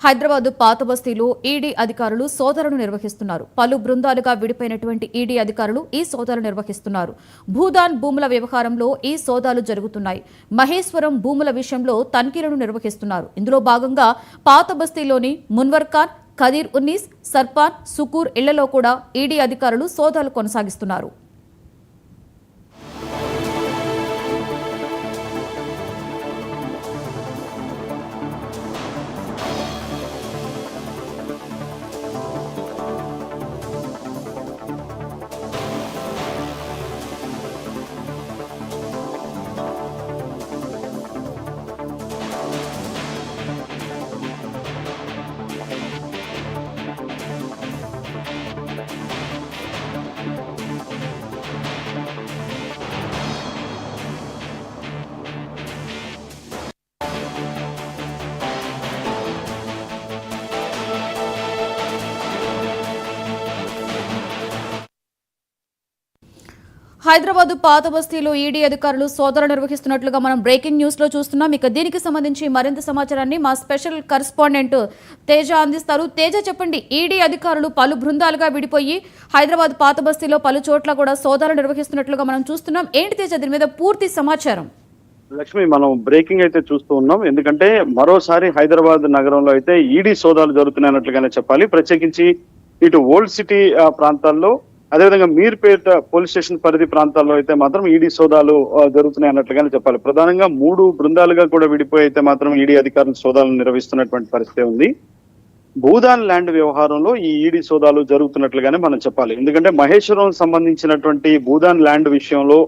హైదరాబాద్ పాత బస్తీలో ఈడీ అధికారులు సోదాలను నిర్వహిస్తున్నారు. పలు బృందాలుగా విడిపోయినటువంటి ఈడీ అధికారులు ఈ సోదాలు నిర్వహిస్తున్నారు. భూదాన్ భూముల వ్యవహారంలో ఈ సోదాలు జరుగుతున్నాయి. మహేశ్వరం భూముల విషయంలో తనిఖీలను నిర్వహిస్తున్నారు. ఇందులో భాగంగా పాత బస్తీలోని మున్వర్ ఖాన్, ఖదీర్ ఉన్నీస్, సర్పాన్, సుకూర్ ఇళ్లలో కూడా ఈడీ అధికారులు సోదాలు కొనసాగిస్తున్నారు. హైదరాబాద్ పాత బస్తీలో ఈడీ అధికారులు సోదాలు నిర్వహిస్తున్నట్లుగా మనం బ్రేకింగ్ న్యూస్ లో చూస్తున్నాం. ఇక దీనికి సంబంధించి మరింత సమాచారాన్ని మా స్పెషల్ కరెస్పాండెంట్ తేజ అందిస్తారు. తేజ, చెప్పండి. ఈడీ అధికారులు పలు బృందాలుగా విడిపోయి హైదరాబాద్ పాత బస్తీలో పలు చోట్ల కూడా సోదాలు నిర్వహిస్తున్నట్లుగా మనం చూస్తున్నాం. ఏంటి తేజ, దీని మీద పూర్తి సమాచారం? లక్ష్మి, మనం బ్రేకింగ్ అయితే చూస్తూ ఉన్నాం. ఎందుకంటే మరోసారి హైదరాబాద్ నగరంలో అయితే ఈడీ సోదాలు జరుగుతున్నాయన్నట్లుగానే చెప్పాలి. ప్రత్యేకించి ఇటు ఓల్డ్ సిటీ ప్రాంతాల్లో, అదేవిధంగా మీర్పేట పోలీస్ స్టేషన్ పరిధి ప్రాంతాల్లో అయితే మాత్రం ఈడీ సోదాలు జరుగుతున్నాయి అన్నట్లుగానే చెప్పాలి. ప్రధానంగా 3 బృందాలుగా కూడా విడిపోయి అయితే మాత్రం ఈడీ అధికారులు సోదాలను నిర్వహిస్తున్నటువంటి పరిస్థితి ఉంది. భూదాన్ ల్యాండ్ వ్యవహారంలో ఈ ఈడీ సోదాలు జరుగుతున్నట్లుగానే మనం చెప్పాలి. ఎందుకంటే మహేశ్వరం సంబంధించినటువంటి భూదాన్ ల్యాండ్ విషయంలో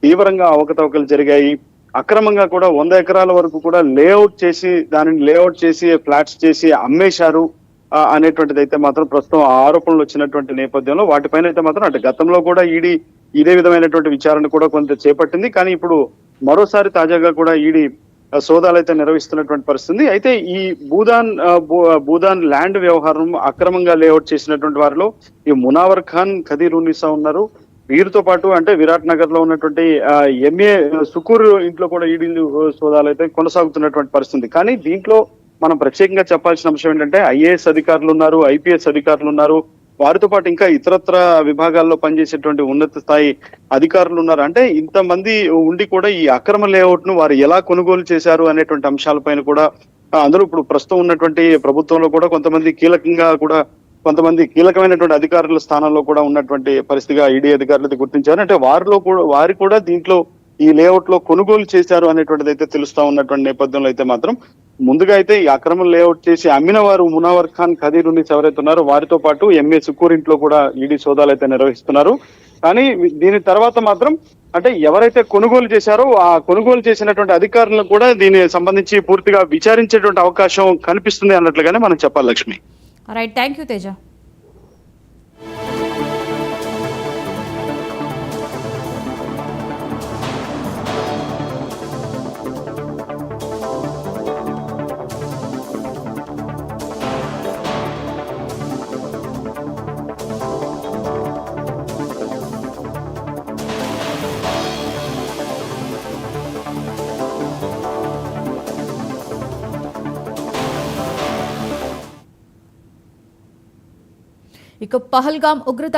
తీవ్రంగా అవకతవకలు జరిగాయి. అక్రమంగా కూడా 100 ఎకరాల వరకు కూడా దానిని లేఅవుట్ చేసి ఫ్లాట్స్ చేసి అమ్మేశారు అనేటువంటిది అయితే మాత్రం ప్రస్తుతం ఆరోపణలు వచ్చినటువంటి నేపథ్యంలో వాటిపైన అయితే మాత్రం అంటే గతంలో కూడా ఈడీ ఇదే విధమైనటువంటి విచారణ కూడా కొంత చేపట్టింది. కానీ ఇప్పుడు మరోసారి తాజాగా కూడా ఈడీ సోదాలు అయితే నిర్వహిస్తున్నటువంటి పరిస్థితి. అయితే ఈ భూదాన్ ల్యాండ్ వ్యవహారం అక్రమంగా లేఅవుట్ చేసినటువంటి వారిలో ఈ మునావర్ ఖాన్, ఖదీర్ ఉన్నీసా ఉన్నారు. వీరితో పాటు అంటే విరాట్ నగర్ లో ఉన్నటువంటి ఎంఏ సుకూర్ ఇంట్లో కూడా ఈడీ సోదాలు అయితే కొనసాగుతున్నటువంటి పరిస్థితి. కానీ దీంట్లో మనం ప్రత్యేకంగా చెప్పాల్సిన అంశం ఏంటంటే ఐఏఎస్ అధికారులు ఉన్నారు, ఐపీఎస్ అధికారులు ఉన్నారు. వారితో పాటు ఇంకా ఇతరత్ర విభాగాల్లో పనిచేసేటువంటి ఉన్నత స్థాయి అధికారులు ఉన్నారు. అంటే ఇంతమంది ఉండి కూడా ఈ అక్రమ లేఅవుట్ ను వారు ఎలా కొనుగోలు చేశారు అనేటువంటి అంశాలపైన కూడా అందులో ఇప్పుడు ప్రస్తుతం ఉన్నటువంటి ప్రభుత్వంలో కూడా కొంతమంది కీలకమైనటువంటి అధికారుల స్థానంలో కూడా ఉన్నటువంటి పరిస్థితిగా ఈడీ అధికారులు గుర్తించారు. అంటే వారు కూడా దీంట్లో ఈ లేఅవుట్ లో కొనుగోలు చేశారు అనేటువంటిది అయితే తెలుస్తా ఉన్నటువంటి నేపథ్యంలో అయితే మాత్రం ముందుగా అయితే ఈ అక్రమం లేఅవుట్ చేసి అమ్మిన వారు మునావర్ ఖాన్, ఖదీర్ ఉన్నీస్ ఎవరైతే ఉన్నారో వారితో పాటు ఎంఏ సుకూర్ ఇంట్లో కూడా ఈడీ సోదాలు అయితే నిర్వహిస్తున్నారు. కానీ దీని తర్వాత మాత్రం అంటే ఎవరైతే కొనుగోలు చేశారో ఆ కొనుగోలు చేసినటువంటి అధికారులను కూడా దీనికి సంబంధించి పూర్తిగా విచారించేటువంటి అవకాశం కనిపిస్తుంది అన్నట్లుగానే మనం చెప్పాలి. Lakshmi, right, thank you Teja. ఇక పహల్గామ్ ఉగ్రత